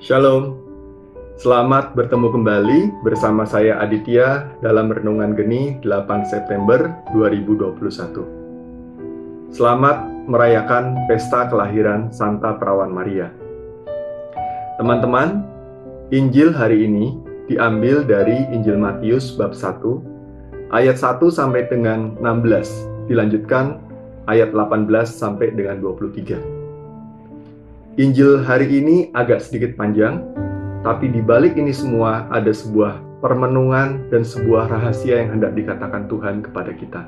Shalom, selamat bertemu kembali bersama saya Aditya dalam Renungan Geni 8 September 2021. Selamat merayakan pesta kelahiran Santa Perawan Maria. Teman-teman, Injil hari ini diambil dari Injil Matius bab 1, ayat 1 sampai dengan 16, dilanjutkan ayat 18 sampai dengan 23. Injil hari ini agak sedikit panjang, tapi di balik ini semua ada sebuah permenungan dan sebuah rahasia yang hendak dikatakan Tuhan kepada kita.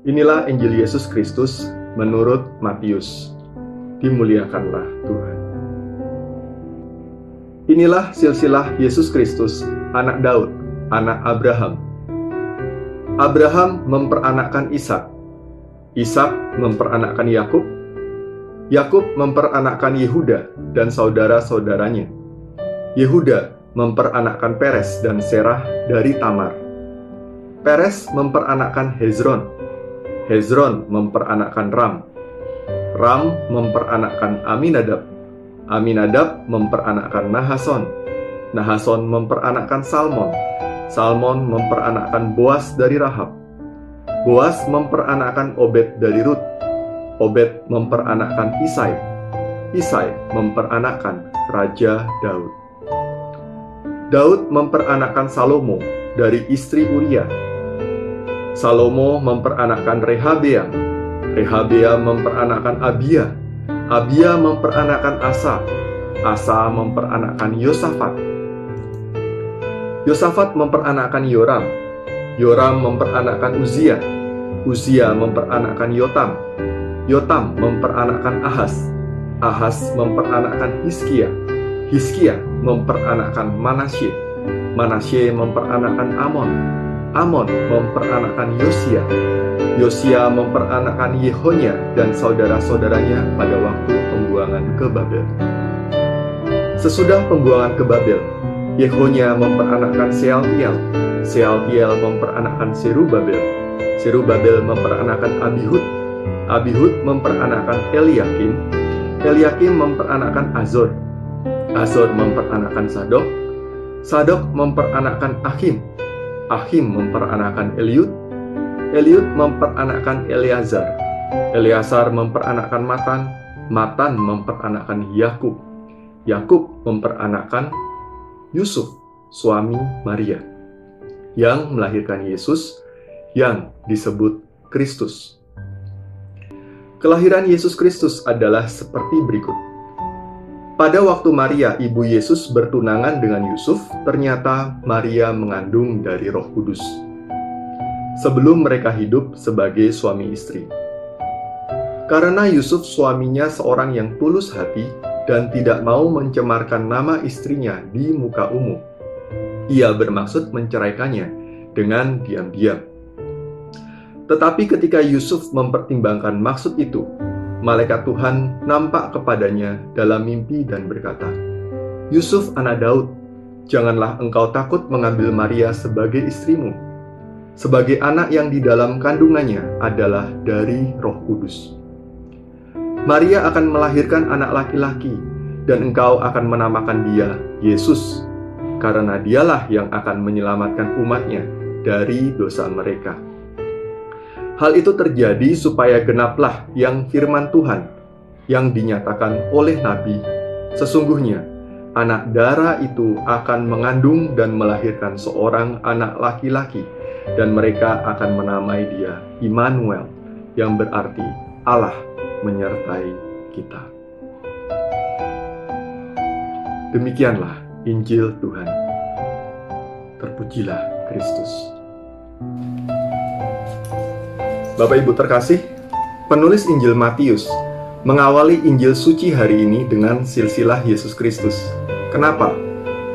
Inilah Injil Yesus Kristus menurut Matius. Dimuliakanlah Tuhan. Inilah silsilah Yesus Kristus, anak Daud, anak Abraham. Abraham memperanakkan Ishak. Ishak memperanakkan Yakub. Yakub memperanakkan Yehuda dan saudara-saudaranya. Yehuda memperanakkan Peres dan Serah dari Tamar. Peres memperanakkan Hezron. Hezron memperanakkan Ram. Ram memperanakkan Aminadab. Aminadab memperanakkan Nahason. Nahason memperanakkan Salmon. Salmon memperanakkan Boas dari Rahab. Boas memperanakkan Obed dari Rut. Obed memperanakkan Isai. Isai memperanakkan Raja Daud. Daud memperanakkan Salomo dari istri Uria. Salomo memperanakkan Rehabeam. Rehabeam memperanakkan Abia. Abia memperanakkan Asa. Asa memperanakkan Yosafat. Yosafat memperanakkan Yoram. Yoram memperanakkan Uzia. Uzia memperanakkan Yotam. Yotam memperanakkan Ahaz. Ahaz memperanakkan Hizkia. Hizkia memperanakkan Manasye. Manasye memperanakkan Amon. Amon memperanakkan Yosia. Yosia memperanakkan Yehonya dan saudara-saudaranya pada waktu pembuangan ke Babel. Sesudah pembuangan ke Babel, Yehonya memperanakkan Sealtiel. Sealtiel memperanakkan Serubabel. Serubabel memperanakkan Abihud. Abihud memperanakkan Eliakim. Eliakim memperanakkan Azor. Azor memperanakkan Sadok. Sadok memperanakkan Achim. Achim memperanakkan Eliud. Eliud memperanakkan Eleazar. Eleazar memperanakkan Matan. Matan memperanakkan Yakub. Yakub memperanakkan Yusuf, suami Maria, yang melahirkan Yesus yang disebut Kristus. Kelahiran Yesus Kristus adalah seperti berikut. Pada waktu Maria, ibu Yesus bertunangan dengan Yusuf, ternyata Maria mengandung dari Roh Kudus. Sebelum mereka hidup sebagai suami istri. Karena Yusuf suaminya seorang yang tulus hati dan tidak mau mencemarkan nama istrinya di muka umum, ia bermaksud menceraikannya dengan diam-diam. Tetapi ketika Yusuf mempertimbangkan maksud itu, malaikat Tuhan nampak kepadanya dalam mimpi dan berkata, "Yusuf anak Daud, janganlah engkau takut mengambil Maria sebagai istrimu, sebagai anak yang di dalam kandungannya adalah dari Roh Kudus. Maria akan melahirkan anak laki-laki, dan engkau akan menamakan dia Yesus, karena dialah yang akan menyelamatkan umatnya dari dosa mereka." Hal itu terjadi supaya genaplah yang firman Tuhan yang dinyatakan oleh Nabi, "Sesungguhnya anak darah itu akan mengandung dan melahirkan seorang anak laki-laki, dan mereka akan menamai dia Immanuel," yang berarti Allah menyertai kita. Demikianlah Injil Tuhan. Terpujilah Kristus. Bapak Ibu terkasih, penulis Injil Matius mengawali Injil suci hari ini dengan silsilah Yesus Kristus. Kenapa?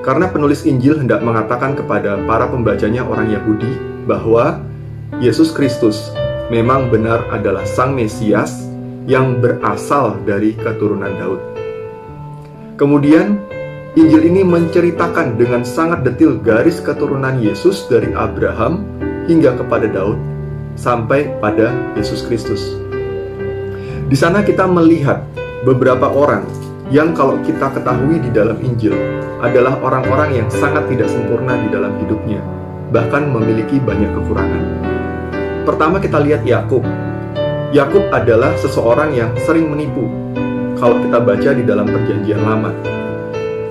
Karena penulis Injil hendak mengatakan kepada para pembacanya orang Yahudi bahwa Yesus Kristus memang benar adalah Sang Mesias yang berasal dari keturunan Daud. Kemudian, Injil ini menceritakan dengan sangat detil garis keturunan Yesus dari Abraham hingga kepada Daud, sampai pada Yesus Kristus. Di sana kita melihat beberapa orang yang kalau kita ketahui di dalam Injil adalah orang-orang yang sangat tidak sempurna di dalam hidupnya, bahkan memiliki banyak kekurangan. Pertama kita lihat Yakub. Yakub adalah seseorang yang sering menipu kalau kita baca di dalam Perjanjian Lama.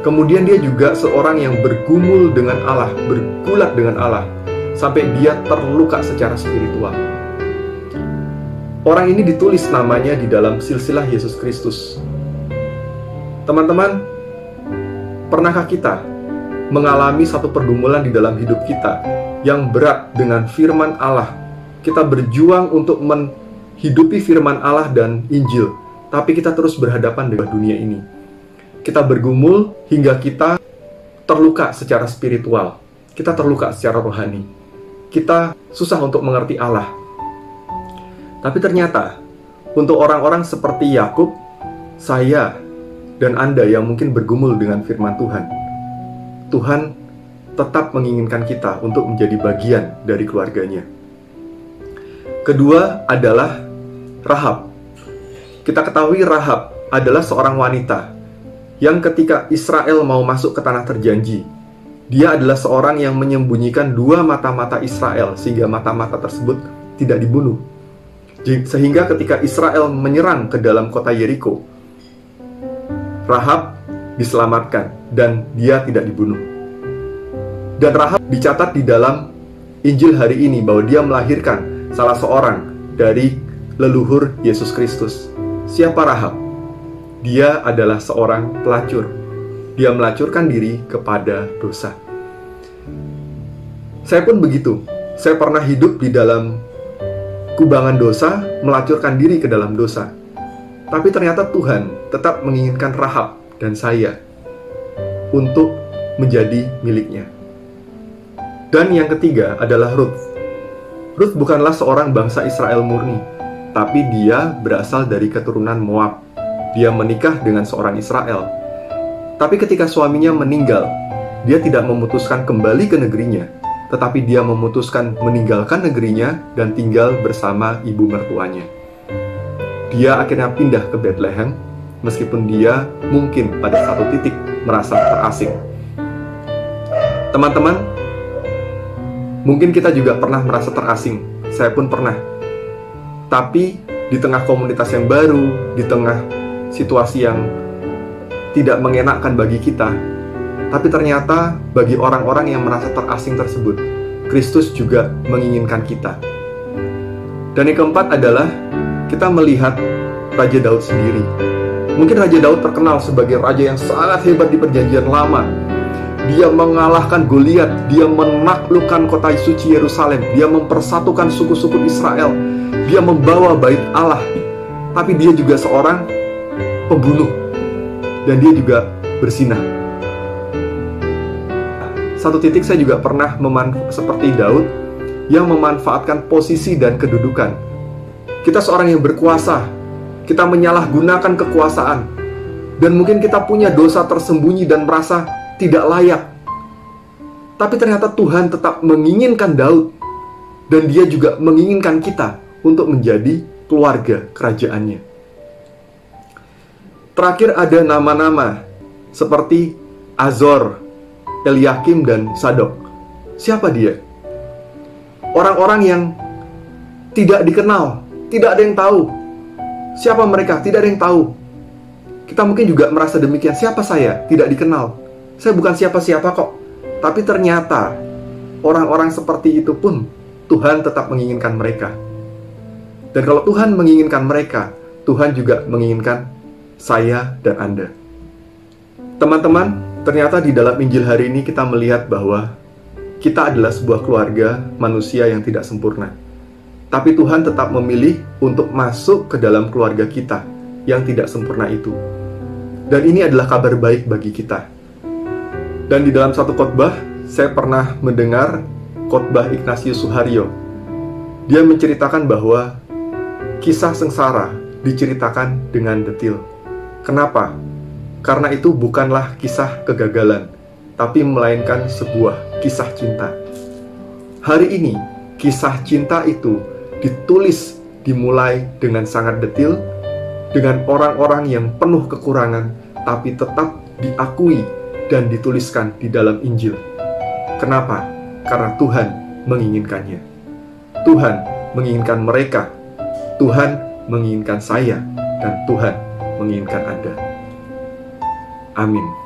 Kemudian dia juga seorang yang bergumul dengan Allah, bergulat dengan Allah, sampai dia terluka secara spiritual. Orang ini ditulis namanya di dalam silsilah Yesus Kristus. Teman-teman, pernahkah kita mengalami satu pergumulan di dalam hidup kita yang berat dengan firman Allah? Kita berjuang untuk menghidupi firman Allah dan Injil, tapi kita terus berhadapan dengan dunia ini. Kita bergumul hingga kita terluka secara spiritual. Kita terluka secara rohani. Kita susah untuk mengerti Allah. Tapi ternyata, untuk orang-orang seperti Yakub, saya dan Anda yang mungkin bergumul dengan firman Tuhan, Tuhan tetap menginginkan kita untuk menjadi bagian dari keluarganya. Kedua adalah Rahab. Kita ketahui Rahab adalah seorang wanita yang ketika Israel mau masuk ke tanah terjanji, dia adalah seorang yang menyembunyikan dua mata-mata Israel sehingga mata-mata tersebut tidak dibunuh. Sehingga ketika Israel menyerang ke dalam kota Yeriko, Rahab diselamatkan dan dia tidak dibunuh. Dan Rahab dicatat di dalam Injil hari ini bahwa dia melahirkan salah seorang dari leluhur Yesus Kristus. Siapa Rahab? Dia adalah seorang pelacur. Dia melacurkan diri kepada dosa. Saya pun begitu. Saya pernah hidup di dalam kubangan dosa, melacurkan diri ke dalam dosa. Tapi ternyata Tuhan tetap menginginkan Rahab dan saya untuk menjadi miliknya. Dan yang ketiga adalah Ruth. Ruth bukanlah seorang bangsa Israel murni, tapi dia berasal dari keturunan Moab. Dia menikah dengan seorang Israel. Tapi ketika suaminya meninggal, dia tidak memutuskan kembali ke negerinya, tetapi dia memutuskan meninggalkan negerinya dan tinggal bersama ibu mertuanya. Dia akhirnya pindah ke Bethlehem, meskipun dia mungkin pada satu titik merasa terasing. Teman-teman, mungkin kita juga pernah merasa terasing. Saya pun pernah. Tapi di tengah komunitas yang baru, di tengah situasi yang tidak mengenakkan bagi kita, tapi ternyata bagi orang-orang yang merasa terasing tersebut, Kristus juga menginginkan kita. Dan yang keempat adalah kita melihat Raja Daud sendiri. Mungkin Raja Daud terkenal sebagai raja yang sangat hebat di Perjanjian Lama. Dia mengalahkan Goliat, dia menaklukkan kota suci Yerusalem, dia mempersatukan suku-suku Israel, dia membawa bait Allah. Tapi dia juga seorang pembunuh, dan dia juga berzinah. Satu titik saya juga pernah seperti Daud yang memanfaatkan posisi dan kedudukan. Kita seorang yang berkuasa, kita menyalahgunakan kekuasaan, dan mungkin kita punya dosa tersembunyi dan merasa tidak layak. Tapi ternyata Tuhan tetap menginginkan Daud, dan dia juga menginginkan kita untuk menjadi keluarga kerajaannya. Terakhir ada nama-nama seperti Azor, Eliakim, dan Sadok. Siapa dia? Orang-orang yang tidak dikenal, tidak ada yang tahu. Siapa mereka? Tidak ada yang tahu. Kita mungkin juga merasa demikian. Siapa saya? Tidak dikenal. Saya bukan siapa-siapa kok. Tapi ternyata orang-orang seperti itu pun Tuhan tetap menginginkan mereka. Dan kalau Tuhan menginginkan mereka, Tuhan juga menginginkan saya dan Anda. Teman-teman, ternyata di dalam Injil hari ini kita melihat bahwa kita adalah sebuah keluarga manusia yang tidak sempurna. Tapi Tuhan tetap memilih untuk masuk ke dalam keluarga kita yang tidak sempurna itu. Dan ini adalah kabar baik bagi kita. Dan di dalam satu khotbah, saya pernah mendengar khotbah Ignatius Suharyo. Dia menceritakan bahwa kisah sengsara diceritakan dengan detil. Kenapa? Karena itu bukanlah kisah kegagalan, tapi melainkan sebuah kisah cinta. Hari ini, kisah cinta itu dimulai dengan sangat detil, dengan orang-orang yang penuh kekurangan, tapi tetap diakui dan dituliskan di dalam Injil. Kenapa? Karena Tuhan menginginkannya. Tuhan menginginkan mereka. Tuhan menginginkan saya, dan Tuhan menginginkan Anda. Amin.